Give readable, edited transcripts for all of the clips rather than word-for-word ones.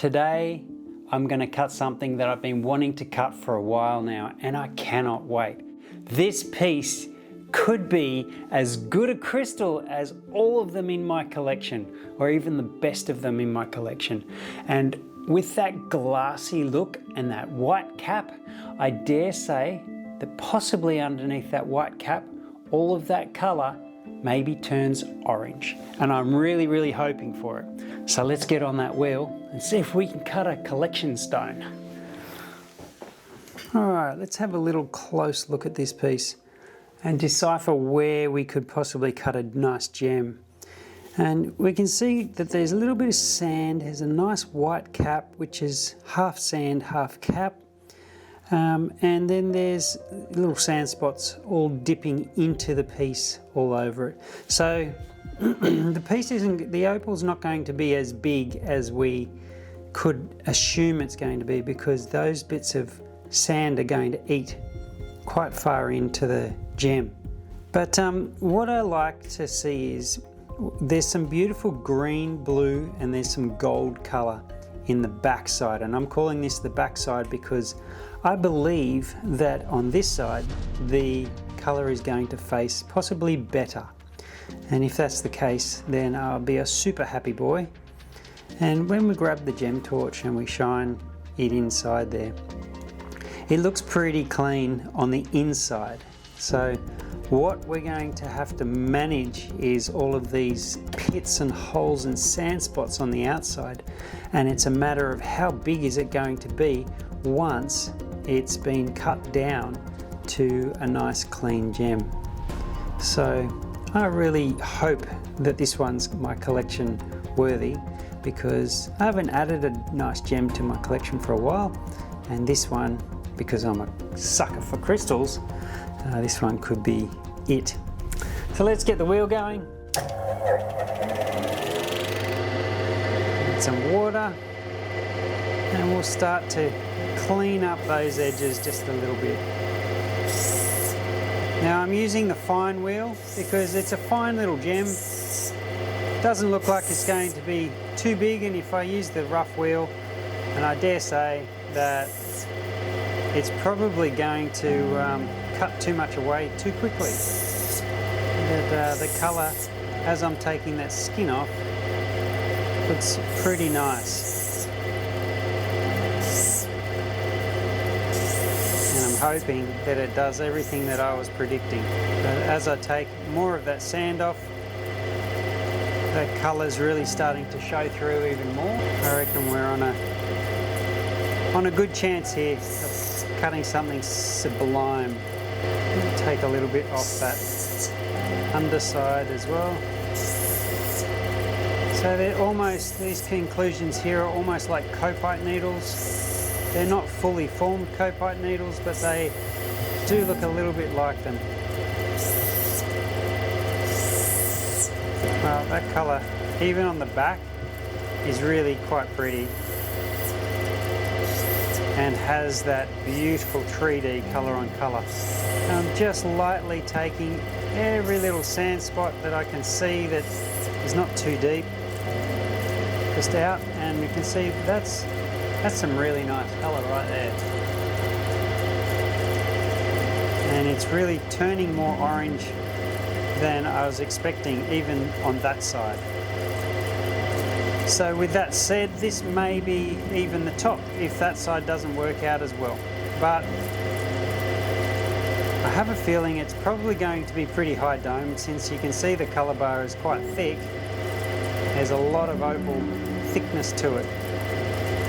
Today, I'm going to cut something that I've been wanting to cut for a while now, and I cannot wait. This piece could be as good a crystal as all of them in my collection, or even the best of them in my collection. And with that glassy look and that white cap, I dare say that possibly underneath that white cap, all of that color maybe turns orange. And I'm really hoping for it. So let's get on that wheel and see if we can cut a collection stone. All right, let's have a little close look at this piece and decipher where we could possibly cut a nice gem. And we can see that there's a little bit of sand. There's a nice white cap, which is half sand, half cap. And then there's little sand spots all dipping into the piece all over it. So the opal's not going to be as big as we could assume it's going to be, because those bits of sand are going to eat quite far into the gem. But what I like to see is there's some beautiful green, blue, and there's some gold color in the back side. And I'm calling this the back side because I believe that on this side the color is going to face possibly better. And if that's the case, then I'll be a super happy boy. And when we grab the gem torch and we shine it inside there, it looks pretty clean on the inside. So what we're going to have to manage is all of these pits and holes and sand spots on the outside. And it's a matter of how big is it going to be once it's been cut down to a nice clean gem. So I really hope that this one's my collection worthy, because I haven't added a nice gem to my collection for a while, and this one, because I'm a sucker for crystals, this one could be it. So let's get the wheel going. Get some water, and we'll start to clean up those edges just a little bit. Now I'm using the fine wheel because it's a fine little gem. Doesn't look like it's going to be too big, and if I use the rough wheel, and I dare say that it's probably going to cut too much away too quickly. But the colour, as I'm taking that skin off, looks pretty nice. And I'm hoping that it does everything that I was predicting. But as I take more of that sand off, that colour's really starting to show through even more. I reckon we're on a good chance here of cutting something sublime. Take a little bit off that underside as well. So they're almost, these conclusions here are almost like copite needles. They're not fully formed copite needles, but they do look a little bit like them. Well, that colour, even on the back, is really quite pretty, and has that beautiful 3D colour on colour. I'm just lightly taking every little sand spot that I can see that is not too deep, just out, and you can see that's some really nice colour right there. And it's really turning more orange than I was expecting, even on that side. So with that said, this may be even the top if that side doesn't work out as well. But I have a feeling it's probably going to be pretty high dome, since you can see the colour bar is quite thick. There's a lot of opal thickness to it.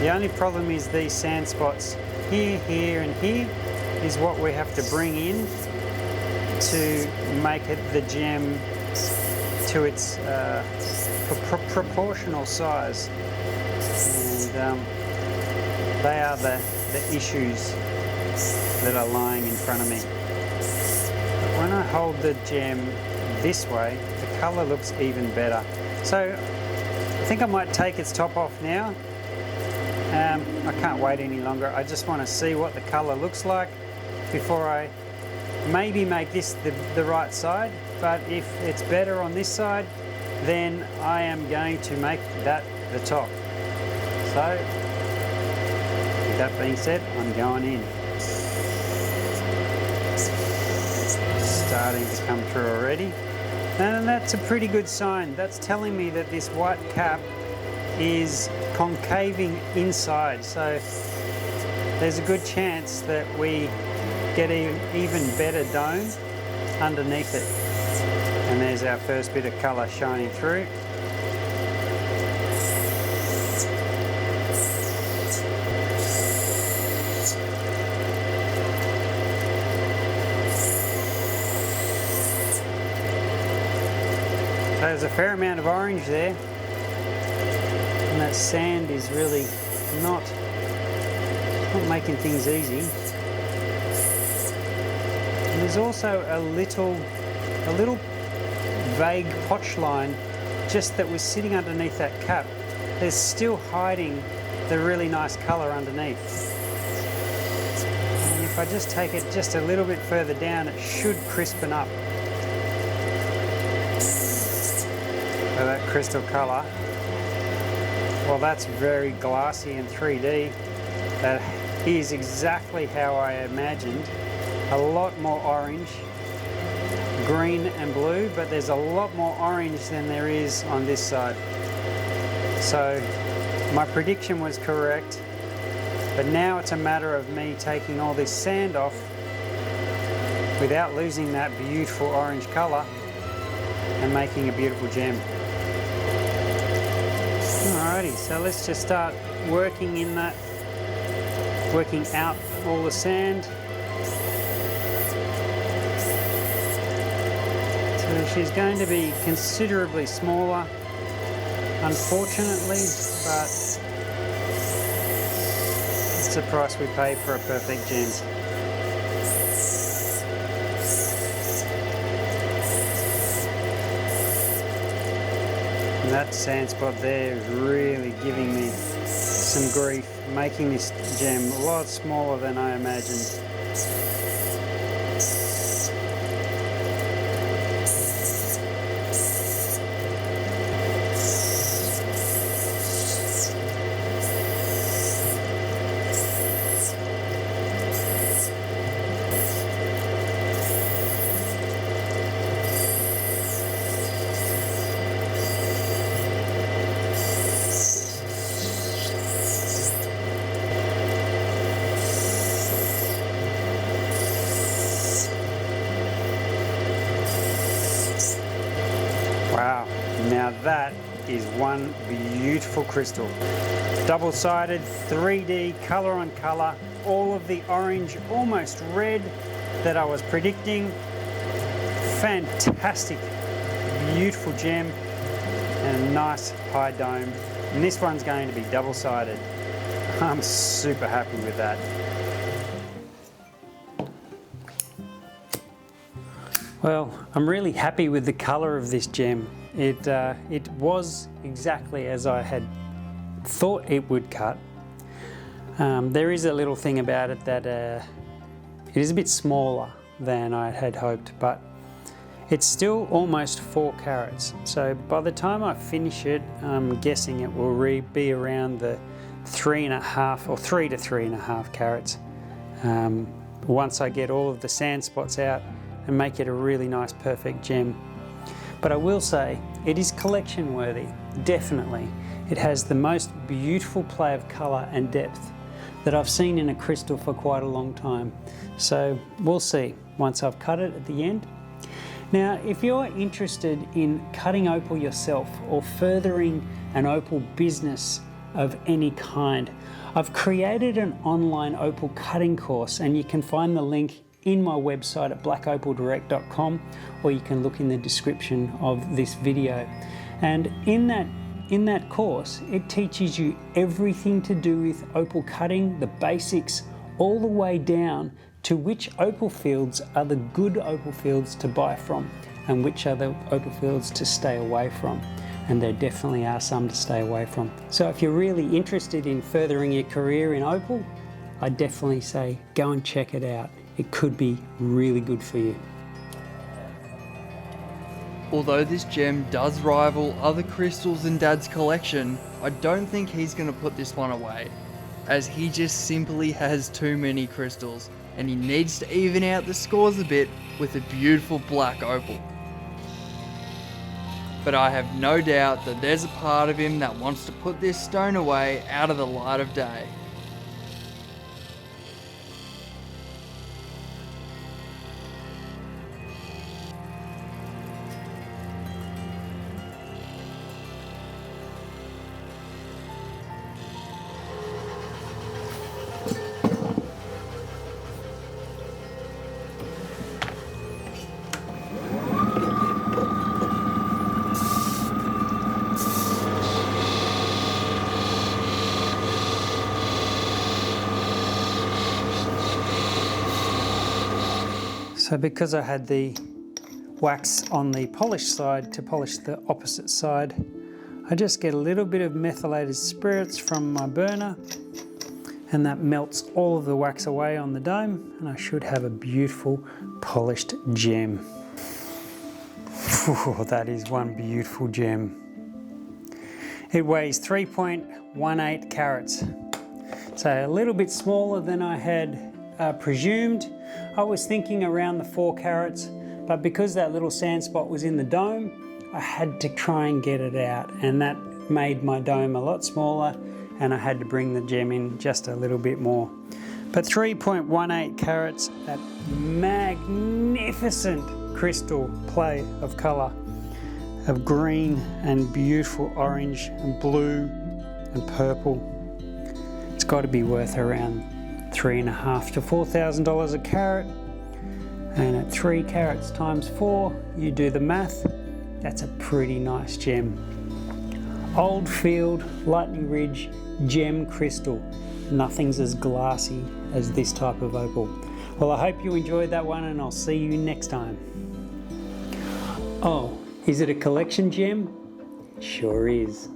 The only problem is these sand spots here, here and here is what we have to bring in to make it the gem to its proportional size. And they are the issues that are lying in front of me. But when I hold the gem this way, the colour looks even better. So I think I might take its top off now. I can't wait any longer. I just want to see what the colour looks like before I maybe make this the right side. But if it's better on this side, then I am going to make that the top. So, with that being said, I'm going in. Starting to come through already. And that's a pretty good sign. That's telling me that this white cap is concaving inside. So there's a good chance that we get an even better dome underneath it. And there's our first bit of colour shining through. There's a fair amount of orange there, and that sand is really not making things easy. And there's also a little vague potch line just that was sitting underneath that cap. There's still hiding the really nice colour underneath. And if I just take it just a little bit further down, it should crispen up. So that crystal colour, well, that's very glassy in 3D. That is exactly how I imagined. A lot more orange, green and blue, but there's a lot more orange than there is on this side. So my prediction was correct, but now it's a matter of me taking all this sand off without losing that beautiful orange colour and making a beautiful gem. Alrighty, so let's just start working in that, working out all the sand. So she's going to be considerably smaller, unfortunately, but it's the price we pay for a perfect gem. And that sand spot there is really giving me some grief, making this gem a lot smaller than I imagined. Wow, now that is one beautiful crystal. Double-sided, 3D, colour on colour, all of the orange, almost red that I was predicting. Fantastic, beautiful gem and a nice high dome. And this one's going to be double-sided. I'm super happy with that. Well, I'm really happy with the colour of this gem. It was exactly as I had thought it would cut. There is a little thing about it that it is a bit smaller than I had hoped, but it's still almost 4 carats. So by the time I finish it, I'm guessing it will be around the 3.5 or 3 to 3.5 carats. Once I get all of the sand spots out and make it a really nice perfect gem. But I will say it is collection worthy, definitely. It has the most beautiful play of colour and depth that I've seen in a crystal for quite a long time. So we'll see once I've cut it at the end. Now, if you're interested in cutting opal yourself or furthering an opal business of any kind, I've created an online opal cutting course, and you can find the link in my website at blackopaldirect.com, or you can look in the description of this video. And in that course, it teaches you everything to do with opal cutting, the basics, all the way down to which opal fields are the good opal fields to buy from and which are the opal fields to stay away from. And there definitely are some to stay away from. So if you're really interested in furthering your career in opal, I definitely say go and check it out. It could be really good for you. Although this gem does rival other crystals in Dad's collection, I don't think he's going to put this one away, as he just simply has too many crystals and he needs to even out the scores a bit with a beautiful black opal. But I have no doubt that there's a part of him that wants to put this stone away out of the light of day. So because I had the wax on the polished side to polish the opposite side, I just get a little bit of methylated spirits from my burner and that melts all of the wax away on the dome, and I should have a beautiful polished gem. Ooh, that is one beautiful gem. It weighs 3.18 carats, so a little bit smaller than I had presumed. I was thinking around the 4 carats, but because that little sand spot was in the dome, I had to try and get it out, and that made my dome a lot smaller, and I had to bring the gem in just a little bit more. But 3.18 carats, that magnificent crystal play of colour, of green and beautiful orange and blue and purple. It's got to be worth around $3,500 to $4,000 a carat, and at 3 carats times 4, you do the math, that's a pretty nice gem. Oldfield Lightning Ridge gem crystal. Nothing's as glassy as this type of opal. Well, I hope you enjoyed that one, and I'll see you next time. Oh, is it a collection gem? Sure is.